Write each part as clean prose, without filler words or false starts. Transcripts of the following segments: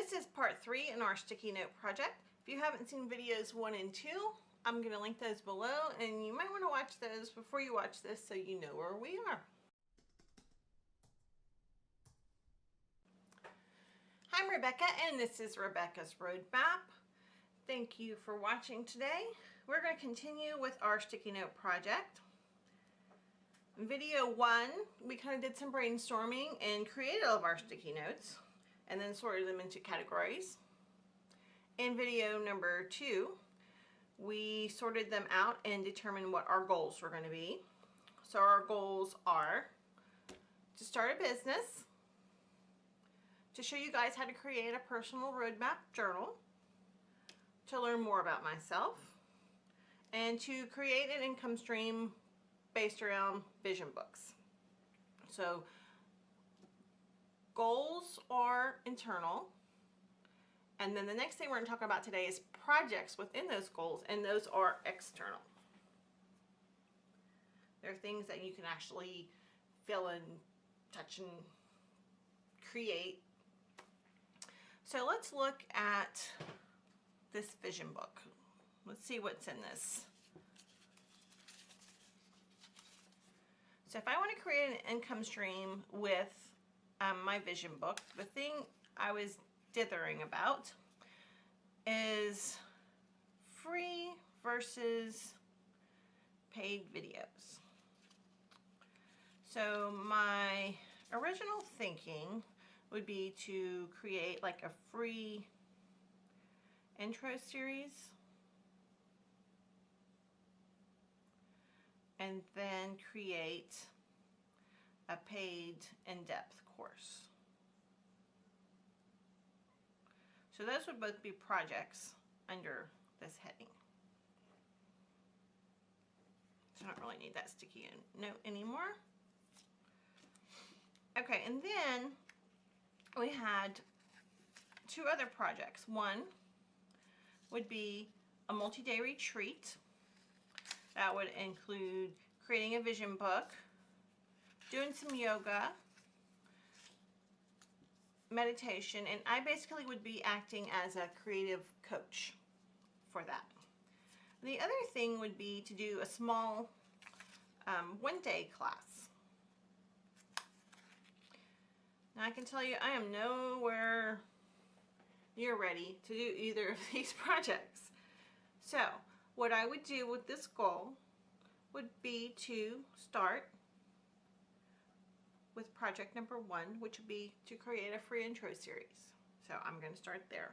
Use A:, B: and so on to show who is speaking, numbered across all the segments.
A: This is part 3 in our sticky note project. If you haven't seen videos 1 and 2, I'm going to link those below, and you might want to watch those before you watch this so you know where we are. I'm Rebecca, and this is Rebecca's Roadmap. Thank you for watching today. We're going to continue with our sticky note project. In video 1, we kind of did some brainstorming and created all of our sticky notes and then sorted them into categories. In video number 2, we sorted them out and determined what our goals were going to be. So our goals are to start a business, to show you guys how to create a personal roadmap journal, to learn more about myself, and to create an income stream based around vision books. So goals are internal, and then the next thing we're going to talk about today is projects within those goals, and those are external. They're things that you can actually fill and touch and create. So let's look at this vision book. Let's see what's in this. So if I want to create an income stream with my vision book, the thing I was dithering about is free versus paid videos. So my original thinking would be to create like a free intro series and then create a paid in-depth course. So those would both be projects under this heading. So I don't really need that sticky note anymore. Okay, and then we had 2 other projects. One would be a multi-day retreat. That would include creating a vision book, doing some yoga, meditation, and I basically would be acting as a creative coach for that. The other thing would be to do a small one-day class. Now I can tell you I am nowhere near ready to do either of these projects. So what I would do with this goal would be to start with project number 1, which would be to create a free intro series. So I'm going to start there.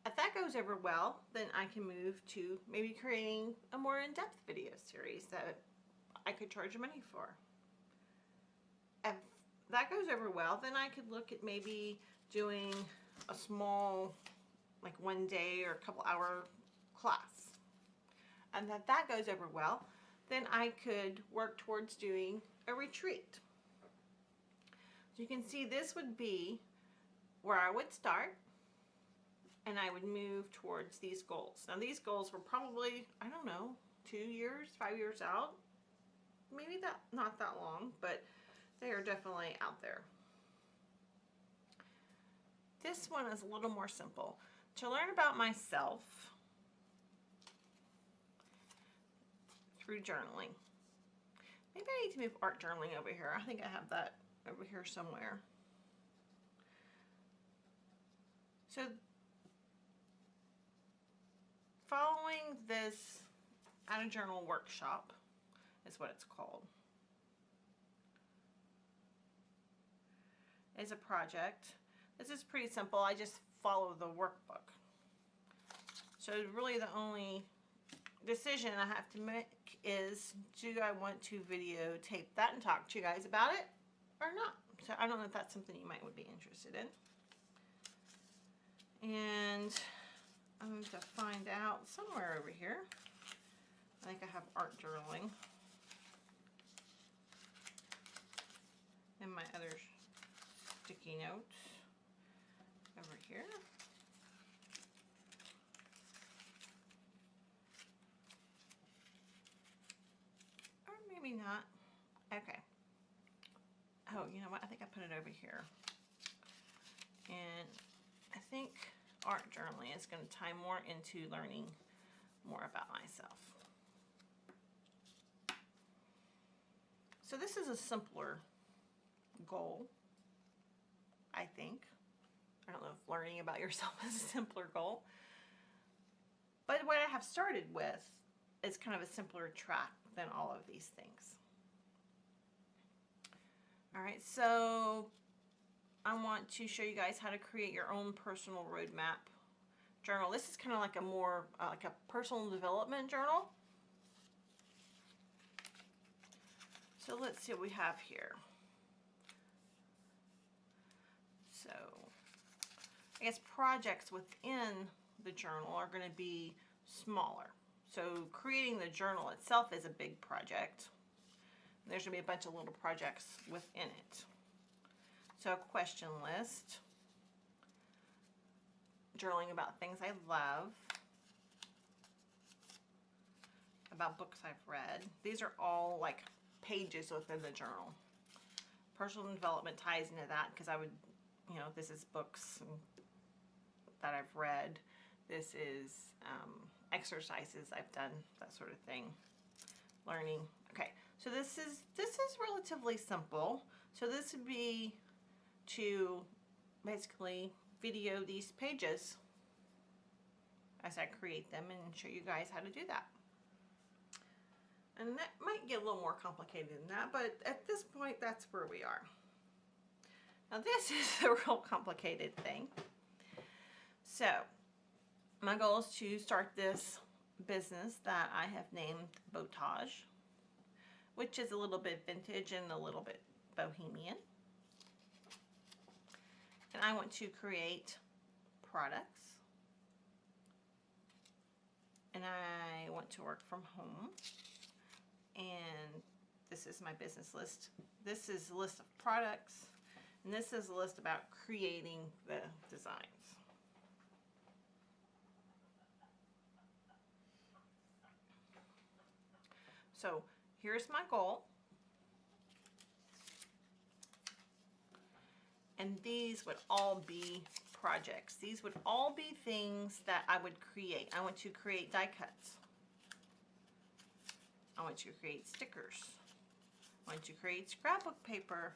A: If that goes over well, then I can move to maybe creating a more in-depth video series that I could charge money for. If that goes over well, then I could look at maybe doing a small, like 1 day or a couple hour class. And if that goes over well, then I could work towards doing a retreat. So you can see this would be where I would start, and I would move towards these goals. Now these goals were probably, I don't know, 2 years, 5 years out. Maybe not that long, but they are definitely out there. This one is a little more simple. To learn about myself through journaling. Maybe I need to move art journaling over here. I think I have that over here somewhere. So following this How to Journal workshop is what it's called. Is a project. This is pretty simple. I just follow the workbook. So really the only decision I have to make is, do I want to videotape that and talk to you guys about it or not? So I don't know if that's something you might would be interested in. And I'm going to find out somewhere over here. I think I have art journaling in my other sticky notes over here. Or maybe not. Okay. Oh, you know what? I think I put it over here. And think art journaling is going to tie more into learning more about myself. So this is a simpler goal, I think. I don't know if learning about yourself is a simpler goal. But what I have started with is kind of a simpler track than all of these things. All right, so I want to show you guys how to create your own personal roadmap journal. This is kind of like a more like a personal development journal. So let's see what we have here. So I guess projects within the journal are going to be smaller. So creating the journal itself is a big project. There's going to be a bunch of little projects within it. So a question list, journaling about things I love, about books I've read. These are all like pages within the journal. Personal development ties into that because I would, you know, this is books that I've read. This is exercises I've done, that sort of thing. Learning. Okay, so this is relatively simple. So this would be to basically video these pages as I create them and show you guys how to do that. And that might get a little more complicated than that, but at this point, that's where we are. Now this is the real complicated thing. So my goal is to start this business that I have named Botage, which is a little bit vintage and a little bit bohemian. And I want to create products. And I want to work from home. And this is my business list. This is a list of products. And this is a list about creating the designs. So here's my goal. And these would all be projects. These would all be things that I would create. I want to create die cuts. I want to create stickers. I want to create scrapbook paper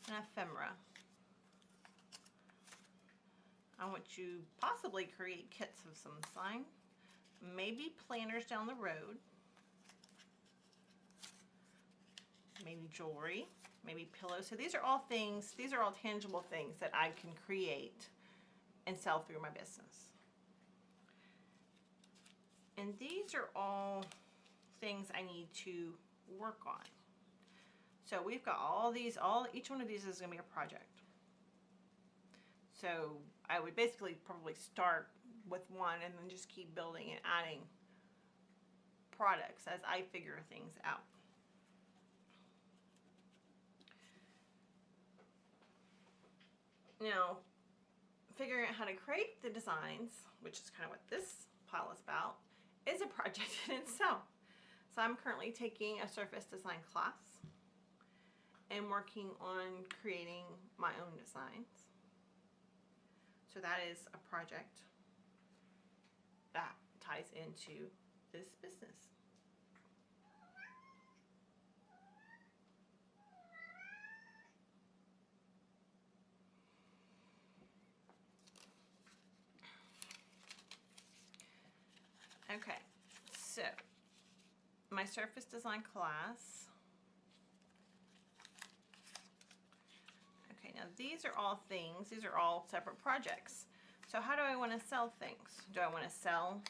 A: and ephemera. I want to possibly create kits of some sign, maybe planners down the road, maybe jewelry, maybe pillows. So these are all things, these are all tangible things that I can create and sell through my business. And these are all things I need to work on. So we've got all these, each one of these is going to be a project. So I would basically probably start with one and then just keep building and adding products as I figure things out. Now, figuring out how to create the designs, which is kind of what this pile is about, is a project in itself. So I'm currently taking a surface design class and working on creating my own designs. So that is a project that ties into this business. Okay, so my surface design class. Okay, now these are all things, these are all separate projects. So how do I want to sell things? Do I want to sell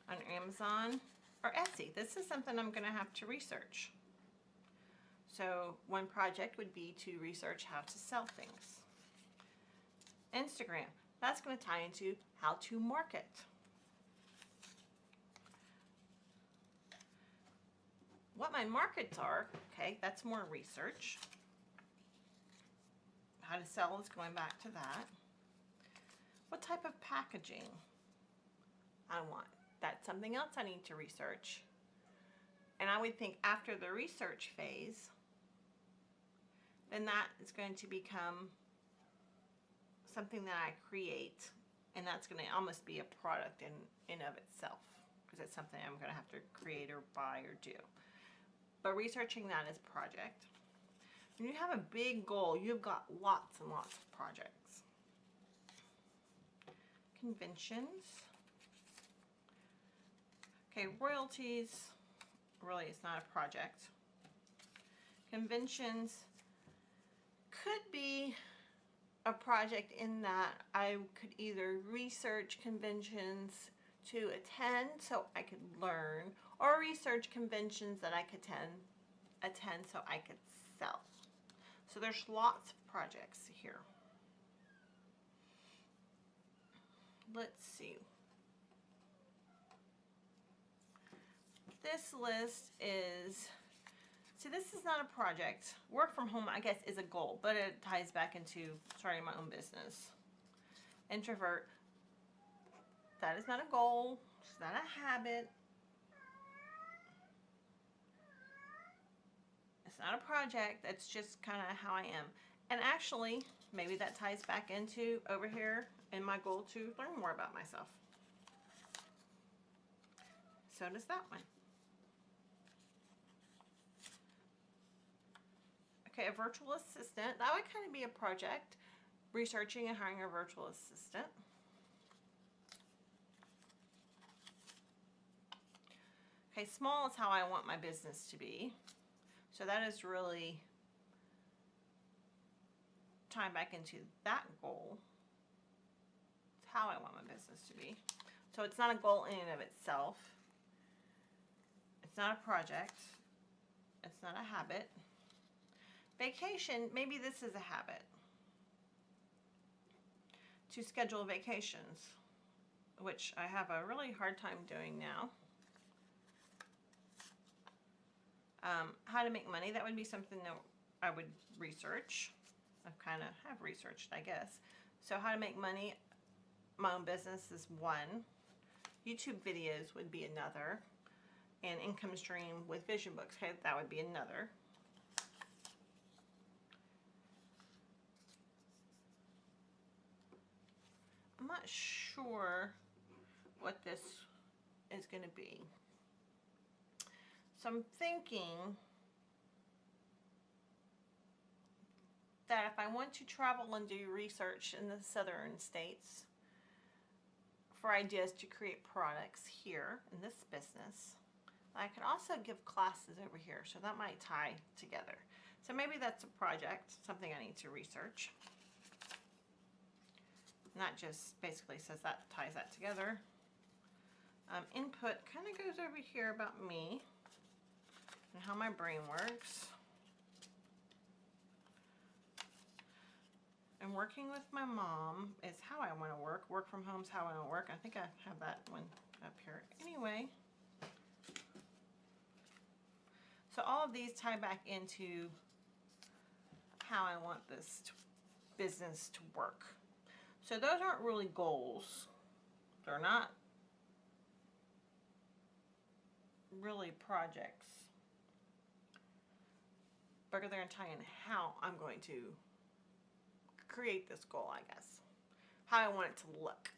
A: on Amazon or Etsy? This is something I'm going to have to research. So one project would be to research how to sell things. Instagram, that's going to tie into how to market. What my markets are, okay, that's more research. How to sell is going back to that. What type of packaging I want, that's something else I need to research. And I would think after the research phase, then that is going to become something that I create, and that's going to almost be a product in of itself, because it's something I'm going to have to create or buy or do. But researching that is a project. When you have a big goal, you've got lots and lots of projects. Conventions. Okay, royalties. Really, it's not a project. Conventions could be a project in that I could either research conventions to attend so I could learn, or research conventions that I could attend so I could sell. So there's lots of projects here. Let's see. This list is, see, this is not a project. Work from home, I guess, is a goal, but it ties back into starting my own business. Introvert, that is not a goal. It's not a habit. It's not a project. That's just kind of how I am. And actually, maybe that ties back into over here in my goal to learn more about myself. So does that one. Okay, a virtual assistant. That would kind of be a project. Researching and hiring a virtual assistant. Okay, small is how I want my business to be. So that is really tying back into that goal. It's how I want my business to be. So it's not a goal in and of itself. It's not a project. It's not a habit. Vacation, maybe this is a habit. To schedule vacations, which I have a really hard time doing now. How to make money, that would be something that I would research. I kind of have researched, I guess. So how to make money, my own business is one. YouTube videos would be another. And income stream with vision books, okay, that would be another. I'm not sure what this is going to be. So I'm thinking that if I want to travel and do research in the southern states for ideas to create products here in this business, I could also give classes over here, so that might tie together. So maybe that's a project, something I need to research. And that just basically says that ties that together. Input kind of goes over here about me and how my brain works. And working with my mom is how I want to work. Work from home is how I want to work. I think I have that one up here. Anyway, so all of these tie back into how I want this business to work. So those aren't really goals. They're not really projects. But they're going to tie in how I'm going to create this goal, I guess. How I want it to look.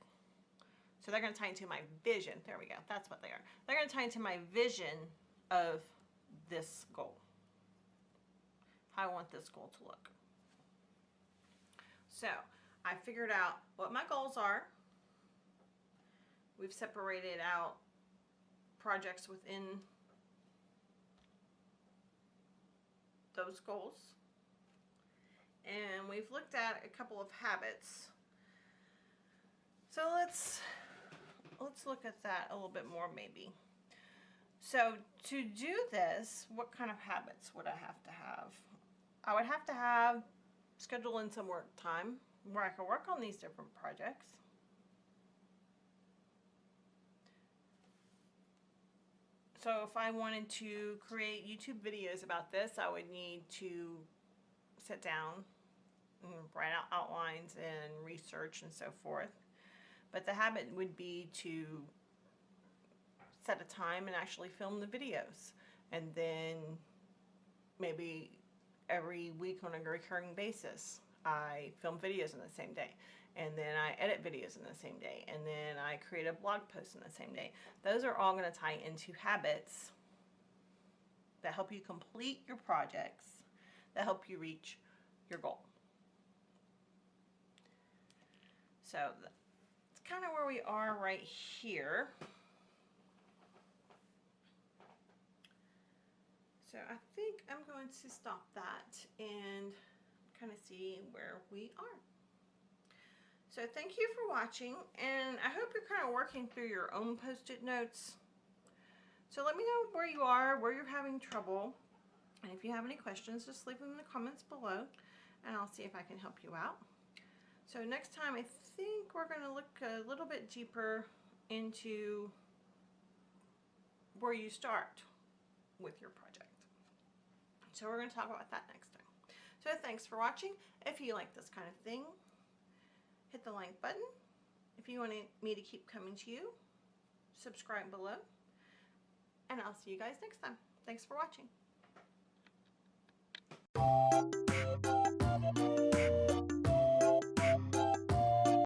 A: So they're going to tie into my vision. There we go. That's what they are. They're going to tie into my vision of this goal. How I want this goal to look. So I figured out what my goals are. We've separated out projects within those goals. And we've looked at a couple of habits. So let's look at that a little bit more maybe. So to do this, what kind of habits would I have to have? I would have to have schedule in some work time where I can work on these different projects. So if I wanted to create YouTube videos about this, I would need to sit down and write out outlines and research and so forth. But the habit would be to set a time and actually film the videos. And then maybe every week on a recurring basis, I film videos on the same day. and then I edit videos in the same day, and then I create a blog post in the same day. Those are all going to tie into habits that help you complete your projects, that help you reach your goal. So that's kind of where we are right here. So I think I'm going to stop that and kind of see where we are. So thank you for watching, and I hope you're kind of working through your own post-it notes. So let me know where you are, where you're having trouble, and if you have any questions, just leave them in the comments below, and I'll see if I can help you out. So next time, I think we're going to look a little bit deeper into where you start with your project. So we're going to talk about that next time. So thanks for watching. If you like this kind of thing, hit the like button. If you want me to keep coming to you, subscribe below. And I'll see you guys next time. Thanks for watching.